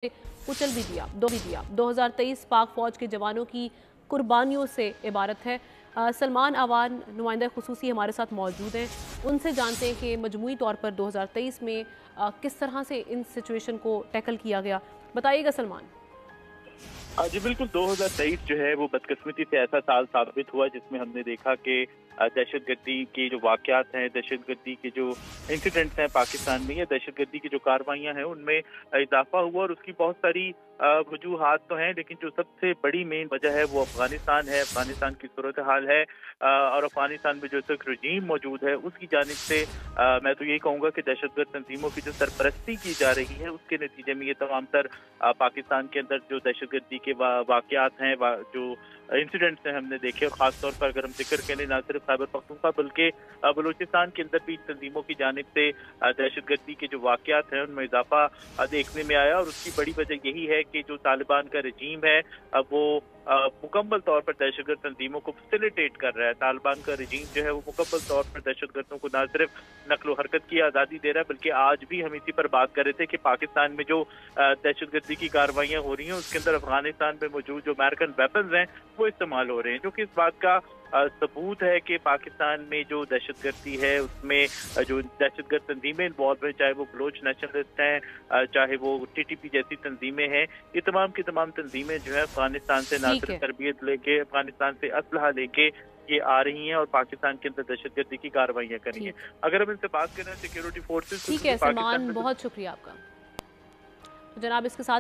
कुचल भी दिया 2023 पाक फौज के जवानों की कुर्बानियों से इबारत है। सलमान अवान नुमाइंदा खुसूसी हमारे साथ मौजूद हैं, उनसे जानते हैं कि मजमूई तौर पर 2023 में किस तरह से इन सिचुएशन को टैकल किया गया। बताइएगा सलमान। जी बिल्कुल, 2023 जो है वो बदकिस्मती से ऐसा साल साबित हुआ जिसमें हमने देखा कि दहशतगर्दी के जो वाकयात हैं, दहशतगर्दी के जो इंसिडेंट्स हैं पाकिस्तान में, या दहशतगर्दी की जो कार्रवाइयां हैं उनमें इजाफा हुआ। और उसकी बहुत सारी वजूहात तो हैं, लेकिन जो सबसे बड़ी मेन वजह है वो अफगानिस्तान है, अफगानिस्तान की सूरत हाल है। और अफगानिस्तान में जो इस वक्त रजीम मौजूद है उसकी जानिब से मैं तो यही कहूँगा कि दहशतगर्द तंजीमों की जो सरपरस्ती की जा रही है उसके नतीजे में ये तमाम तर पाकिस्तान के अंदर जो दहशतगर्दी के वाकयात हैं, जो इंसिडेंट्स हैं हमने देखे। और खासतौर पर अगर हम जिक्र करें ना सिर्फ खैबर पख्तूनख्वा बल्कि बलूचिस्तान के अंदर भी तंजीमों की जानिब से दहशतगर्दी के जो वाकयात हैं उनमें इजाफा देखने में आया। और उसकी बड़ी वजह यही है कि जो तालिबान का रजीम है वो मुकम्मल तौर पर दहशतगर्द तंजीमों को फैसिलिटेट कर रहा है। तालिबान का रजीम जो है वो मुकम्मल तौर पर दहशतगर्दों को न सिर्फ नकलो हरकत की आज़ादी दे रहा है, बल्कि आज भी हम इसी पर बात कर रहे थे कि पाकिस्तान में जो दहशतगर्दी की कार्रवाइयाँ हो रही हैं उसके अंदर अफगानिस्तान में मौजूद जो अमेरिकन वेपन्स हैं वो इस्तेमाल हो रहे हैं, जो कि इस बात का सबूत है कि पाकिस्तान में जो दहशतगर्दी है उसमें जो दहशतगर्द तंजीमें इन्वॉल्व हैं, चाहे वो बलोच नेशनलिस्ट हैं, चाहे वो टीटीपी जैसी तंजीमें हैं, ये तमाम की तमाम तंजीमें जो है अफगानिस्तान से ना सिर्फ तरबियत लेके, अफगानिस्तान से असलहा लेके ये आ रही हैं और पाकिस्तान के अंदर दहशतगर्दी की कार्रवाइयाँ कर रही हैं। अगर हम इनसे बात करें सिक्योरिटी फोर्सेज, ठीक है सलमान, बहुत शुक्रिया आपका। तो जनाब इसके साथ